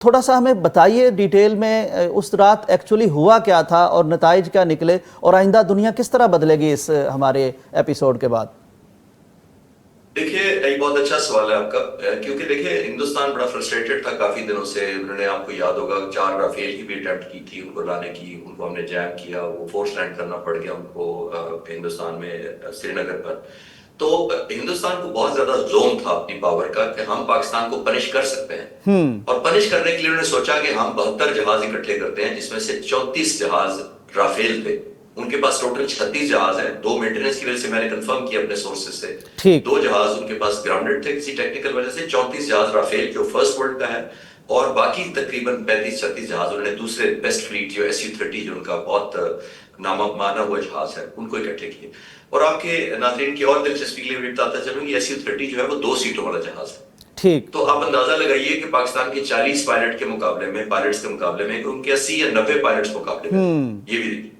تھوڑا سا ہمیں بتائیے ڈیٹیل میں اس رات ایکچولی ہوا کیا تھا اور نتائج کیا نکلے، اور آئندہ دنیا کس طرح بدلے گی اس ہمارے ایپیسوڈ کے بعد؟ دیکھیے ایک بہت اچھا سوال ہے آپ کا، کیونکہ دیکھیے ہندوستان بڑا فرسٹریٹڈ تھا کافی دنوں سے۔ انہوں نے، آپ کو یاد ہوگا، 4 رافیل کی بھی اٹیمپٹ کی تھی ان کو لانے کی، ان کو ہم نے جیم کیا، وہ فورس لینڈ کرنا پڑ گیا ان کو ہندوستان میں، سری نگر پر۔ تو ہندوستان کو بہت زیادہ زوم تھا اپنی پاور کا کہ ہم پاکستان کو پنش کر سکتے ہیں، اور پنش کرنے کے لیے انہوں نے سوچا کہ ہم 72 جہاز اکٹھے کرتے ہیں، جس میں سے 34 جہاز رافیل تھے۔ ان کے پاس ٹوٹل 36 جہاز ہیں۔ 2 مینٹیننس کی وجہ سے میں نے کنفرم کیا اپنے سورسز سے، ٹھیک 2 جہاز ان کے پاس گراؤنڈڈ تھے کسی ٹیکنیکل وجہ سے، 34 جہاز رافیل جو فرسٹ ورلڈ کا ہے، اور باقی تقریباً 35-36 جہاز انہوں نے دوسرے بیسٹ فلیٹ جو SU-30 جو ان کا بہت نامہ مانا ہوا جہاز ہے، ان کو اکٹھے کیے۔ اور آپ کے ناظرین کی اور دلچسپی کے لیے بتاتا چلوں کہ SU-30 جو ہے وہ 2 سیٹوں والا جہاز ہے۔ ٹھیک تو آپ اندازہ لگائیے کہ پاکستان کے 40 پائلٹ کے مقابلے میں، پائلٹس کے مقابلے میں، ان کے 80 یا 90 پائلٹس مقابلے میں، یہ بھی دیکھیے،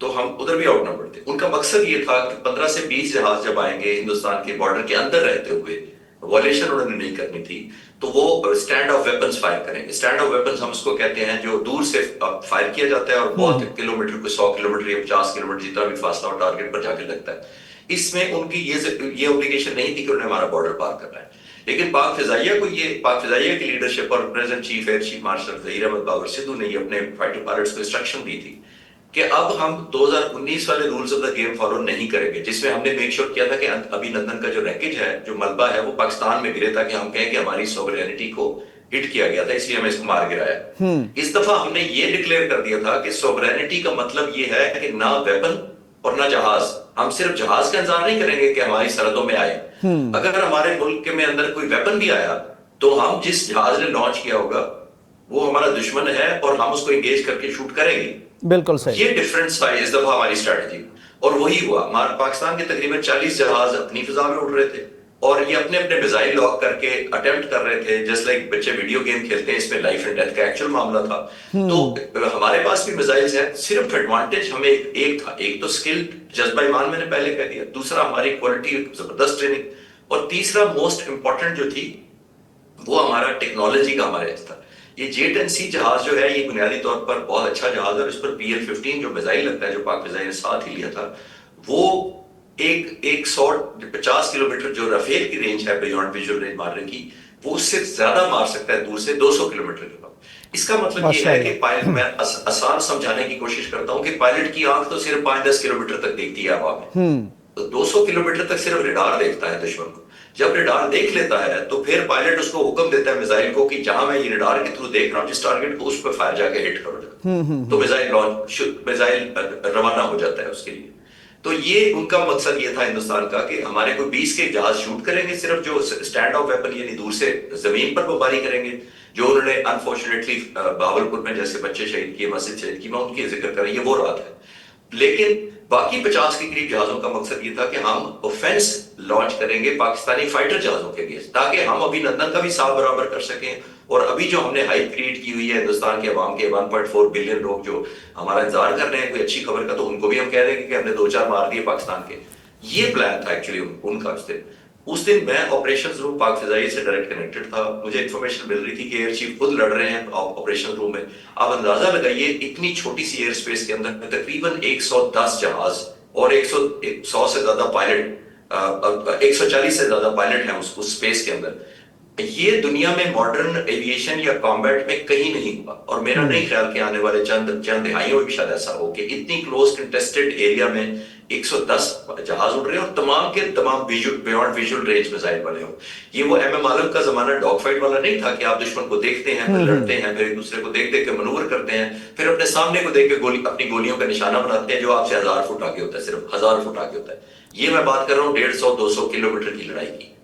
تو ہم ادھر بھی آؤٹ نمبر تھے۔ ان کا مقصد یہ تھا کہ 15 سے 20 جہاز جب آئیں گے ہندوستان کے بارڈر کے اندر رہتے ہوئے، وائلیشن انہوں نے نہیں کرنی تھی، تو وہ اسٹینڈ آف ویپنز فائر کریں گے۔ اسٹینڈ آف ویپنز ہم اس کو کہتے ہیں جو دور سے فائر کیا جاتا ہے اور بہت کلومیٹر، کوئی 100 کلومیٹر یا 50 کلومیٹر جتنا بھی فاصلہ ہو ٹارگیٹ پر جا کے لگتا ہے۔ اس میں ان کی یہ اوبلیگیشن نہیں تھی کہ انہوں نے ہمارا بارڈر پار کرنا ہے، لیکن پاک فضائیہ کو، یہ پاک فضائیہ کی لیڈرشپ اور present chief air chief marshal Zaheer Ahmed Babar Sidhu نے یہ اپنے فائٹر پائلٹس کو انسٹرکشن دی تھی کہ اب ہم 2019 والے rules of the game follow نہیں کریں گے، جس میں ہم نے میک شور کیا تھا کہ ابھی نندن کا جو ریکیج ہے، جو ملبہ ہے، وہ پاکستان میں گرے تاکہ ہم کہیں کہ ہماری سوورینٹی کو ہٹ کیا گیا تھا، اس لیے ہمیں اس کو مار گرایا۔ اس دفعہ ہم نے یہ ڈکلیئر کر دیا تھا کہ سوورینٹی کا مطلب یہ ہے کہ نہ ویپن اور نہ جہاز، ہم صرف جہاز کا انتظار نہیں کریں گے کہ ہماری سرحدوں میں آئے، اگر ہمارے ملک میں اندر کوئی ویپن بھی آیا تو ہم جس جہاز نے لانچ کیا ہوگا وہ ہمارا دشمن ہے اور ہم اس کو انگیج کر کے شوٹ کریں گے۔ بالکل صحیح۔ یہ ڈیفرنس تھا اس دفعہ ہماری اسٹریٹجی، اور وہی ہوا۔ ہمارے پاکستان کے تقریباً 40 جہاز اپنی فضا میں اڑ رہے تھے، اور یہ اپنے اپنے میزائل لاک کر کے اٹیمپٹ کر رہے تھے، جیسے لائک بچے ویڈیو گیم کھیلتے ہیں، اس میں لائف اینڈ ڈیتھ کا ایکچوئل معاملہ تھا۔ تو ہمارے پاس بھی میزائلز ہیں، صرف ایڈوانٹیج ہمیں ایک تھا، ایک تو اسکل، جذبہ ایمان میں نے پہلے کہہ دیا، دوسرا ہماری کوالٹی، زبردست ٹریننگ، اور تیسرا موسٹ امپورٹنٹ جو تھی وہ ہمارا ٹیکنالوجی کا ہمارے تھا۔ یہ J-10C جہاز جو ہے، یہ بنیادی طور پر بہت اچھا جہاز ہے، اور اس پر PL-15 جو میزائل لگتا ہے، جو پاک فضائیہ نے ساتھ ہی لیا تھا، وہ ایک 150 کلومیٹر جو رافیل کی رینج ہے بیونڈ ویژول رینج مارنے کی، وہ اس سے زیادہ مار سکتا ہے دور سے، 200 کلومیٹر کے بعد۔ اس کا مطلب یہ ہے کہ پائلٹ، میں آسان سمجھانے کی کوشش کرتا ہوں کہ پائلٹ کی آنکھ تو صرف 5-10 کلومیٹر تک دیکھتی ہے ہوا میں، تو 200 کلومیٹر تک صرف ریڈار دیکھتا ہے دشمن کو۔ جب ریڈار دیکھ لیتا ہے تو پھر پائلٹ اس کو حکم دیتا ہے میزائل کو کہ جہاں میں یہ ریڈار کے تھرو دیکھ رہا ہوں جس ٹارگٹ کو، اس پہ فائر جا کے ہٹ کرو جا، تو میزائل روانہ ہو جاتا ہے اس کے لیے۔ تو یہ ان کا مقصد یہ تھا ہندوستان کا کہ ہمارے کوئی 20 کے جہاز شوٹ کریں گے، صرف جو اسٹینڈ آف ویپن یعنی دور سے زمین پر بمباری کریں گے، جو انہوں نے انفارچونیٹلی بہاولپور میں جیسے بچے شہید کیے، مسجد شہید کی، میں ان کی ذکر کریں، یہ وہ رات ہے۔ لیکن باقی 50 کے قریب جہازوں کا مقصد یہ تھا کہ ہم اوفینس لانچ کریں گے پاکستانی فائٹر جہازوں کے اگینسٹ، تاکہ ہم ابھی نندن کا بھی ساتھ برابر کر سکیں، اور ابھی جو ہم نے ہائپ کریٹ کی ہوئی ہے ہندوستان کے عوام کے 1.4 بلین لوگ جو ہمارا انتظار کر رہے ہیں کوئی اچھی خبر کا، تو ان کو بھی ہم کہہ دیں گے کہ ہم نے 2-4 مار دیے پاکستان کے۔ یہ پلان تھا ایکچولی ان کا۔ اس دن میں آپریشن روم پاک فضائیہ سے ڈائریکٹ کنیکٹڈ تھا، مجھے انفارمیشن مل رہی تھی کہ ایئر چیف خود لڑ رہے ہیں آپریشن روم میں۔ آپ اندازہ لگائیے اتنی چھوٹی سی ایئر اسپیس کے اندر تقریباً 110 جہاز اور 100 سے زیادہ پائلٹ، 140 سے زیادہ پائلٹ ہیں اس اسپیس کے اندر۔ یہ دنیا میں ماڈرن ایویشن یا کامبیٹ میں کہیں نہیں ہوا، اور میرا نہیں خیال کہ آنے والے چند دہائیوں میں بھی شاید ایسا ہو کہ اتنی کلوز کنٹیسٹڈ ایریا میں 110 جہاز اڑ رہے ہیں، اور تمام کے تمام بیونڈ ویژول رینج میزائل والے ہوں۔ یہ وہ ایم عالم کا زمانہ ڈاگ فائٹ والا نہیں تھا کہ آپ دشمن کو دیکھتے ہیں، پھر لڑتے ہیں، پھر ایک دوسرے کو دیکھ کے منور کرتے ہیں، پھر اپنے سامنے کو دیکھ کے اپنی گولیوں کا نشانہ بناتے ہیں جو آپ سے 1000 فٹ آگے ہوتا ہے، صرف 1000 فٹ آگے ہوتا ہے۔ یہ میں بات کر رہا ہوں 150-200 کلومیٹر کی لڑائی کی۔